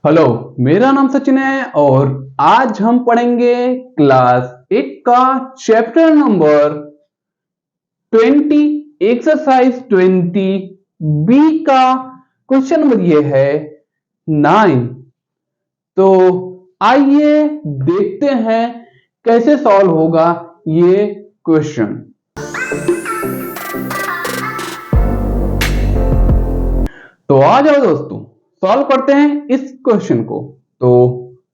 Hello, मेरा नाम सचिन है और आज हम पढ़ेंगे क्लास 1 का चैप्टर नंबर 20 एक्सरसाइज 20 बी का क्वेश्चन नंबर ये है 9। तो आइए देखते हैं कैसे सॉल्व होगा ये क्वेश्चन। तो आ जाओ दोस्तों, सॉल्व करते हैं इस क्वेश्चन को। तो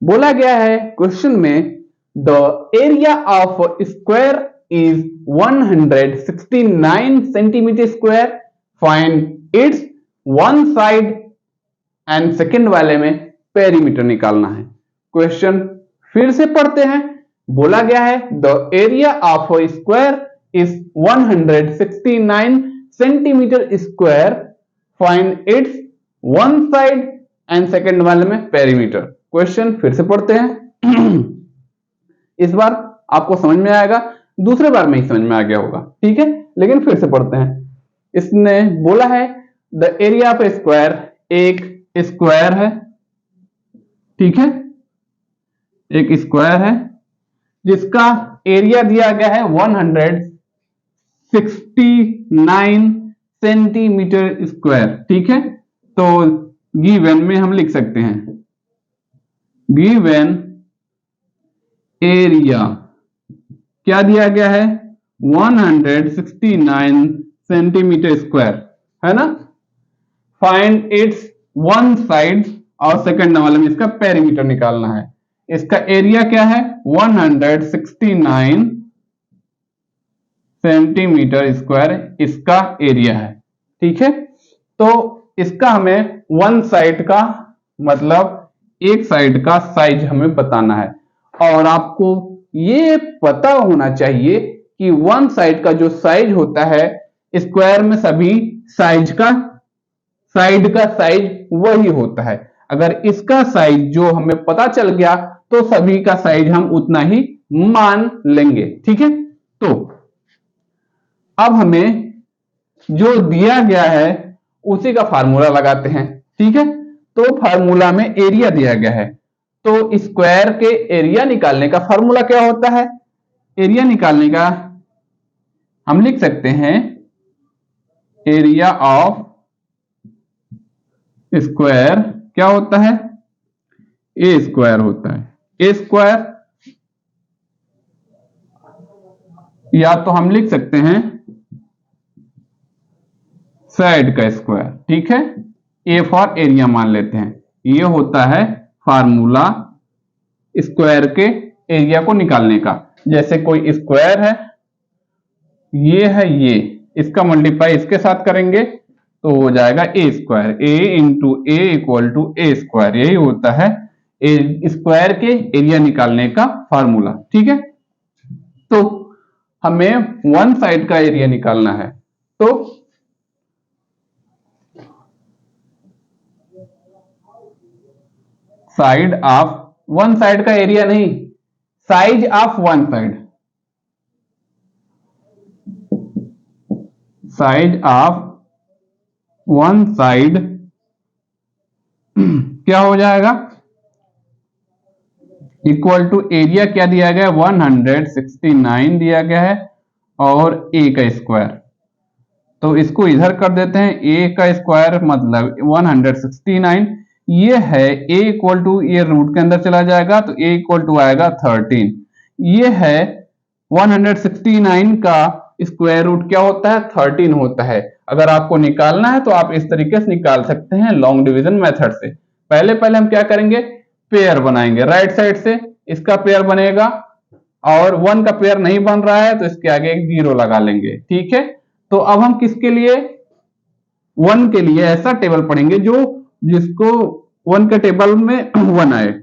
बोला गया है क्वेश्चन में the area of square is 169 centimetre square, find its one side and second वाले में पेरीमीटर निकालना है। क्वेश्चन फिर से पढ़ते हैं। बोला गया है the area of square is 169 centimetre square, find its one side and second वाले में पेरीमीटर। क्वेश्चन फिर से पढ़ते हैं। इस बार आपको समझ में आएगा, दूसरे बार में ही समझ में आ गया होगा, ठीक है, लेकिन फिर से पढ़ते हैं। इसने बोला है द एरिया ऑफ स्क्वायर, एक स्क्वायर है, ठीक है, एक स्क्वायर है जिसका एरिया दिया गया है 169 सेंटीमीटर स्क्वायर, ठीक है। तो गिवन में हम लिख सकते हैं गिवन एरिया क्या दिया गया है 169 सेंटीमीटर स्क्वायर, है ना। फाइंड इट्स वन साइड और सेकंड वाले में इसका पेरीमीटर निकालना है। इसका एरिया क्या है 169 सेंटीमीटर स्क्वायर इसका एरिया है, ठीक है। तो इसका हमें वन साइड का मतलब एक साइड का साइज हमें बताना है, और आपको ये पता होना चाहिए कि वन साइड का जो साइज होता है स्क्वायर में सभी साइड का साइज वही होता है। अगर इसका साइज जो हमें पता चल गया तो सभी का साइज हम उतना ही मान लेंगे, ठीक है। तो अब हमें जो दिया गया है उसी का फार्मूला लगाते हैं, ठीक है। तो फार्मूला में एरिया दिया गया है, तो स्क्वायर के एरिया निकालने का फार्मूला क्या होता है। एरिया निकालने का हम लिख सकते हैं एरिया ऑफ स्क्वायर क्या होता है, ए स्क्वायर होता है। ए स्क्वायर या तो हम लिख सकते हैं साइड का स्क्वायर, ठीक है। ए फॉर एरिया मान लेते हैं। ये होता है फार्मूला स्क्वायर के एरिया को निकालने का। जैसे कोई स्क्वायर है, ये है, ये इसका मल्टीप्लाई इसके साथ करेंगे तो हो जाएगा A square. A into A equal to A square, यही होता है स्क्वायर के एरिया निकालने का फार्मूला, ठीक है। तो हमें वन साइड का एरिया निकालना है, तो साइड ऑफ वन साइड का एरिया नहीं, size of one side, size of one side क्या हो जाएगा इक्वल टू एरिया क्या दिया गया है 169 दिया गया है और ए का स्क्वायर। तो इसको इधर कर देते हैं, ए का स्क्वायर मतलब 169, ये है ए इक्वल टू, ये रूट के अंदर चला जाएगा तो ए इक्वल टू आएगा 13। ये है 169 का स्क्वायर रूट क्या होता है 13 होता है। अगर आपको निकालना है तो आप इस तरीके से निकाल सकते हैं लॉन्ग डिवीजन मेथड से। पहले हम क्या करेंगे, पेयर बनाएंगे। राइट साइड से इसका पेयर बनेगा और 1 का पेयर नहीं बन रहा है तो इसके आगे एक 0 लगा लेंगे, ठीक है। तो अब हम किसके लिए 1 के लिए ऐसा टेबल पढ़ेंगे जिसको 1 के टेबल में 1 आए,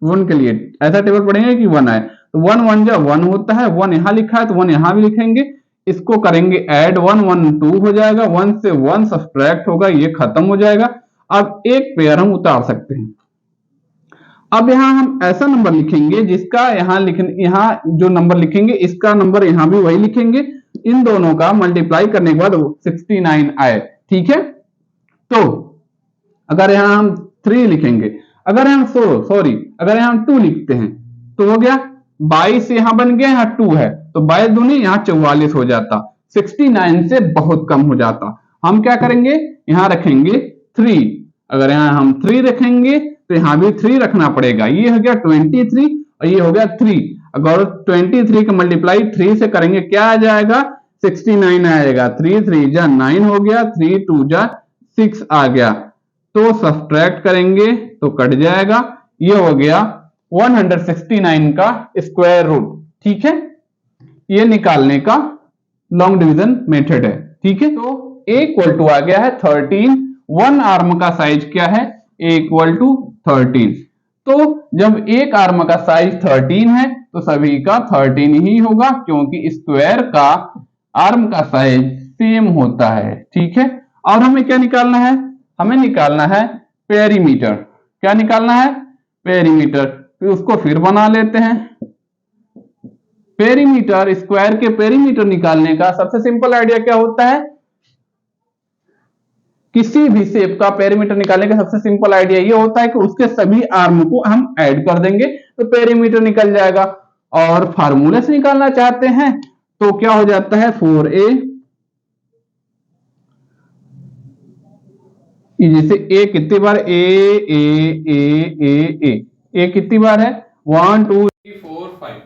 1 के लिए ऐसा टेबल पढ़ेंगे कि 1 आए। तो 1 1 जा 1 होता है, 1 यहां लिखा है तो 1 यहां भी लिखेंगे। इसको करेंगे ऐड, 1 1 2 हो जाएगा, 1 से 1 सब्ट्रैक्ट होगा, ये खत्म हो जाएगा। अब एक पेयर हम उतार सकते हैं। अब यहां हम ऐसा नंबर लिखेंगे जिसका यहां जो नंबर लिखेंगे इसका नंबर यहां भी वही लिखेंगे। इन दोनों का मल्टीप्लाई करने के बाद 69 आए, ठीक है। तो अगर यहां हम 3 लिखेंगे, अगर हम अगर हम 2 लिखते हैं तो हो गया 22 यहां बन गया, यहाँ 2 है तो 22 दूनी यहाँ 44 हो जाता, 69 से बहुत कम हो जाता। हम क्या करेंगे, यहाँ रखेंगे 3, अगर यहाँ हम 3 रखेंगे तो यहाँ भी 3 रखना पड़ेगा। ये हो गया 23 और ये हो गया 3। अगर 23 का मल्टीप्लाई 3 से करेंगे क्या आ जाएगा, 69 आएगा। 3 3 जा 9 हो गया, 3 2 जा 6 आ गया। तो सब्ट्रैक्ट करेंगे तो कट जाएगा। ये हो गया 169 का स्क्वायर रूट। ठीक है, ये निकालने का लॉन्ग डिवीजन मेथड है। ठीक है, तो a इक्वल टू आ गया है 13। वन आर्म का साइज क्या है, a इक्वल टू 13। तो जब एक आर्म का साइज 13 है तो सभी का 13 ही होगा, क्योंकि स्क्वायर का आर्म का साइज सेम होता है। ठीक है, और हमें क्या निकालना है, हमें निकालना है पेरीमीटर। क्या निकालना है, पेरीमीटर। तो उसको फिर बना लेते हैं। पेरीमीटर, स्क्वायर के पेरीमीटर निकालने का सबसे सिंपल आइडिया क्या होता है, किसी भी शेप का पेरीमीटर निकालने का सबसे सिंपल आइडिया ये होता है कि उसके सभी आर्म को हम ऐड कर देंगे तो पेरीमीटर निकल जाएगा। और फार्मूले से निकालना चाहते हैं तो क्या हो जाता है, 4a, जैसे a कितनी बार, a कितनी बार है, 1 2 3 4 5,